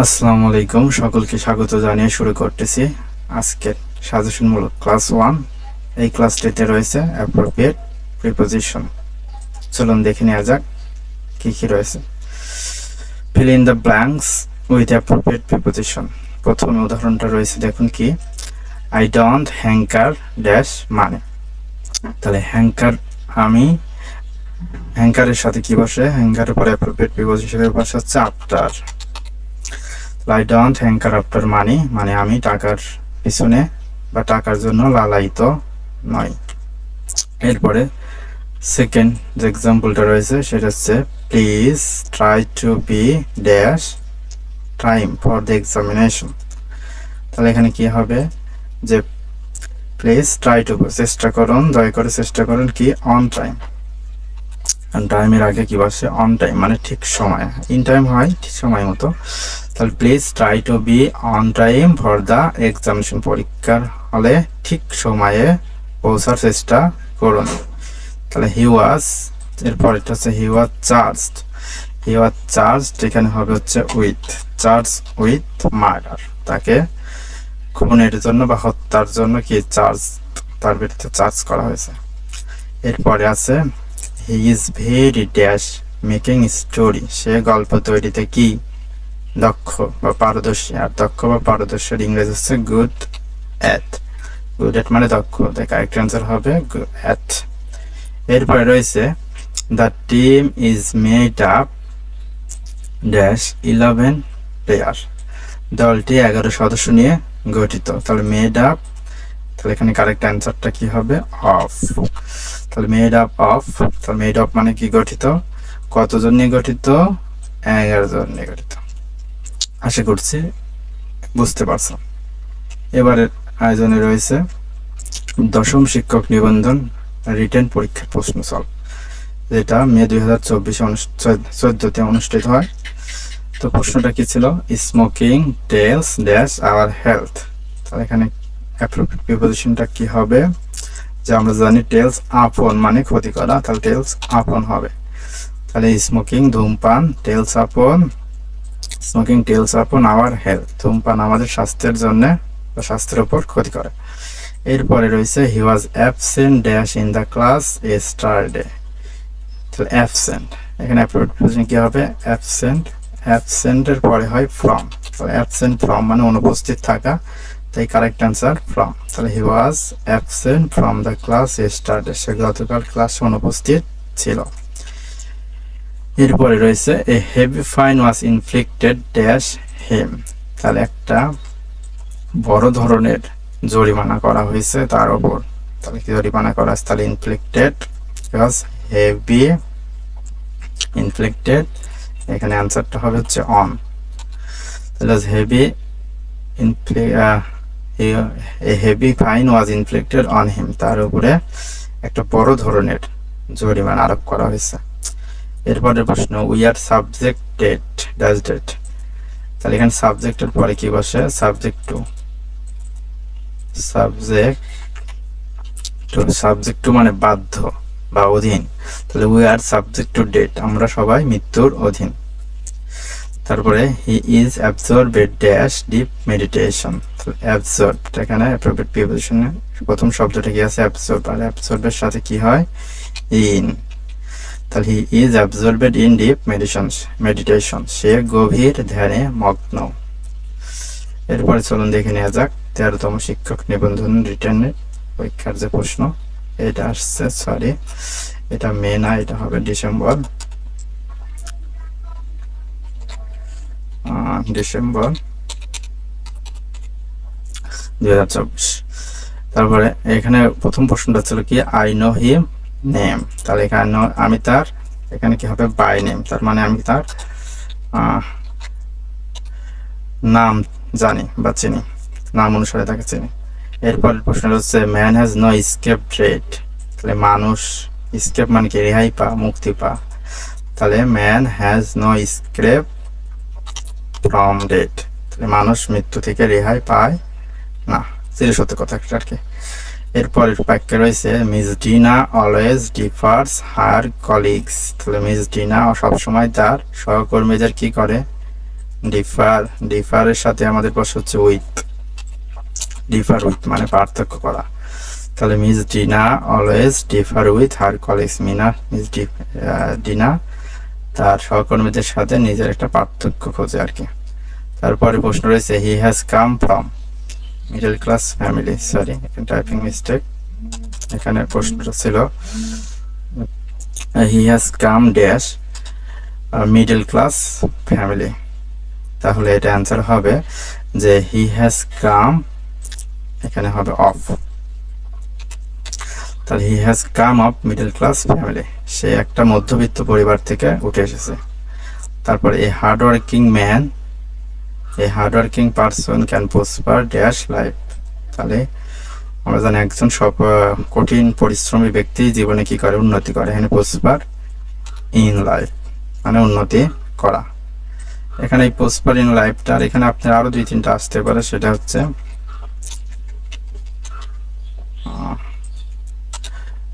আসসালামু আলাইকুম, সকলকে স্বাগত জানিয়ে শুরু করতেছি আজকের সাজেশনমূলক ক্লাস 1। এই ক্লাসটিতে রয়েছে অ্যাপ্রোপ্রিয়েট প্রিপোজিশন। চলুন দেখে নেওয়া যাক কি কি রয়েছে। Fill in the blanks with appropriate preposition. প্রথম উদাহরণটা রয়েছে, দেখুন কি, আই ডোন্ট হ্যাঙ্কার ড্যাশ মানে। তাহলে হ্যাঙ্কার, আমি হ্যাঙ্কারের সাথে কি বসে? হ্যাঙ্কারের পরে অ্যাপ্রোপ্রিয়েট প্রিপোজিশনের ভাষা হচ্ছে after. I don't hanker after money মানে আমি টাকার পিছনে বা টাকার জন্য লালায়িত নই। এরপরে সেকেন্ড যে এক্সাম্পলটা রয়েছে সেটা হচ্ছে please try to be dash time for the examination. তাহলে এখানে কি হবে যে প্লিজ ট্রাই টু, চেষ্টা করুন, দয়া করে চেষ্টা করুন কি অন টাইম। টাইমের আগে কি বসে? অন টাইম মানে ঠিক সময়। ইন টাইম হয় ঠিক সময় মতো। তাহলে please try to be on time for the examination, পরীক্ষার হলে ঠিক সময়ে পৌঁছার চেষ্টা করুন। তাহলে হি ওয়াজ, এরপর এটা হচ্ছে হি ওয়াজ চার্জড। হি ওয়াজ চার্জড এখানে হবে হচ্ছে উইথ, চার্জ উইথ মার্ডার, তাকে খুনের জন্য বা হত্যার জন্য কি চার্জ, তার বিরুদ্ধে চার্জ করা হয়েছে। এরপরে আছে he is very dash making story, সে গল্প তৈরিতে কি দক্ষ বা পারদর্শী। আর দক্ষ বা পারদর্শীর ইংরেজি হচ্ছে গুড অ্যাট। গুড অ্যাট মানে দক্ষ, তাই কারেক্ট অ্যান্সার হবে গুড অ্যাট। এরপরে রয়েছে the team is made up dash 11 player, দলটি 11 সদস্য নিয়ে গঠিত। তাহলে মেড আপ, তাহলে এখানে কারেক্ট অ্যান্সারটা কি হবে? অফ। তাহলে মেড আপ অফ, তাহলে মেড আপ মানে কি গঠিত, কতজন নিয়ে গঠিত? 11 জন নিয়ে গঠিত। আশা করছি বুঝতে পারছো। এবারের আয়োজনে রয়েছে দশম শিক্ষক নিবন্ধন রিটেন পরীক্ষার প্রশ্ন সলভ, যেটা মে 2014 অনুষ্ঠিত হয়। তো প্রশ্নটা কি ছিল? Smoking tells dash our health. তাহলে এখানে অ্যাপ্রোপ্রিয়েট প্রিপোজিশনটা কি হবে? যে আমরা জানি টেলস আপন মানে ক্ষতি করা, তাহলে টেলস আপন হবে। তাহলে স্মোকিং ধূমপান, টেলস আপন, স্মোকিং টেলস আপন আওয়ার হেলথ, ধূমপান আমাদের স্বাস্থ্যের জন্য বা স্বাস্থ্যের উপর ক্ষতি করে। এরপরে রয়েছে he was absent dash in the class yesterday. তাহলে অ্যাবসেন্ট, এখানে প্রিপোজিশন কি হবে? অ্যাবসেন্ট, অ্যাবসেন্টের পরে হয় ফ্রম। তাহলে অ্যাবসেন্ট ফ্রম মানে অনুপস্থিত থাকা, তাই কারেক্ট অ্যান্সার ফ্রম। তাহলে he was absent from the class yesterday, সে গতকাল ক্লাসে অনুপস্থিত ছিল। এরপরে রয়েছে a heavy fine was inflicted dash him. তাহলে একটা বড় ধরনের জরিমানা করা হয়েছে তার উপর। তাহলে কি জরিমানা করা আছে? তাহলে ইনফ্লিক্টেড ওয়াজ হেভি ইনফ্লিক্টেড, এখানে অ্যান্সারটা হবে হচ্ছে অন। তাহলে heavy heavy fine was inflicted on him, তার উপরে একটা বড় ধরনের জরিমানা আরোপ করা হয়েছে। এরপরের প্রশ্ন we are subjected dash death. তাহলে এখানে সাবজেক্টের পরে কি বসে? সাবজেক্ট টু, সাবজেক্ট টু মানে বাধ্য বা অধীন। তাহলে we are subject to death, আমরা সবাই মৃত্যুর অধীন। তারপরে he is absorbed dash deep meditation. Absorb, এখানে অ্যাপ্রোপ্রিয়েট প্রিপোজিশনে প্রথম শব্দটা কি আছে? অ্যাবজর্ব, আর অ্যাবজর্বের সাথে কি হয়? ইন। তাহলে he is absorbed in deep meditation, সে গভীর ধ্যানে মগ্ন। এরপরে চলুন দেখে নেওয়া যাক 13তম শিক্ষক নিবন্ধন রিটেনের পরীক্ষার যে প্রশ্ন এটা আসছে, সরি এটা মে না, এটা হবে ডিসেম্বর 2024। তারপরে এখানে প্রথম প্রশ্নটা ছিল কি আই নো হিম নেম। তাহলে এখানে আমি তার, এখানে কি হবে? বাই নেম, তার মানে আমি তার নাম জানি বা চিনি, নাম অনুসারে তাকে চিনি। এরপরের প্রশ্ন হচ্ছে man has no escape death. তাহলে মানুষ, স্কেপ মানে কি? রেহাই পা, মুক্তি পা। তাহলে man has no escape from death, তাহলে মানুষ মৃত্যু থেকে রেহাই পায় না, চিরসত্য কথা একটা আর কি। এরপরের বাক্যে রয়েছে মিস ডিনা অলওয়েজ ডিফার্স হার কলিগস। তাহলে মিস ডিনা সবসময় তার সহকর্মীদের কি করে? ডিফারের সাথে আমাদের প্রশ্ন হচ্ছে উইথ। ডিফার উইথ মানে পার্থক্য করা। তাহলে miss dinner always differ with her colleagues. Dinner তার সহকর্মীদের সাথে নিজের একটা পার্থক্য খোঁজে আর কি। তারপরে প্রশ্ন রয়েছে he has come from middle class family. Sorry, এখানে টাইপিং মিস্টেক। এখানে প্রশ্নটা ছিল he has come dash middle class family. তাহলে এটা অ্যান্সার হবে যে হি হ্যাজ কাম, এখানে হবে অফ। তাহলে he has come of middle class family, সে একটা মধ্যবিত্ত পরিবার থেকে উঠে এসেছে। তারপরে a hardworking person can prosper dash life. তাহলে আমরা জানি একজন কঠিন পরিশ্রমী ব্যক্তি জীবনে কি করে, উন্নতি করে। এখানে প্রসপার ইন লাইফ মানে উন্নতি করা। এখানে এই প্রসপার ইন লাইফটার এখানে আপনার আরো 2-3টা আসতে পারে, সেটা হচ্ছে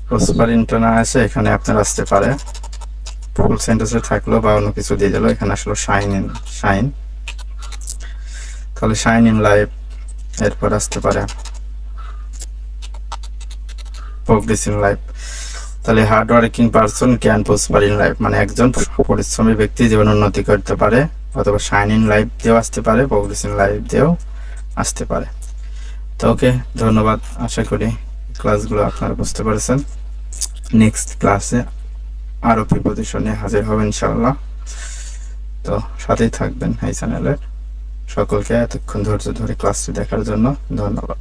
প্রসপার ইনটা না আসে এখানে আপনার আসতে পারে ফুল সেন্টেন্সে থাকলো বা অন্য কিছু দিয়ে দিল। এখানে আসলে শাইন, তাহলে শাইন ইন লাইফ। এরপর আসতে পারে প্রোগ্রেস ইন লাইফ। তাহলে hard working person can prosper in life মানে একজন পরিশ্রমী ব্যক্তি জীবন উন্নতি করতে পারে, অথবা শাইন ইন লাইফ দিয়েও আসতে পারে, প্রোগ্রেস ইন লাইফ দিয়েও আসতে পারে। তো ওকে, ধন্যবাদ। আশা করি ক্লাসগুলো আপনারা বুঝতে পেরেছেন। নেক্সট ক্লাসে আরো প্রিপোজিশন নিয়ে হাজির হবেন ইনশাআল্লাহ। তো সাথেই থাকবেন এই চ্যানেলের। সকলকে এতক্ষণ ধৈর্য ধরে ক্লাসটি দেখার জন্য ধন্যবাদ।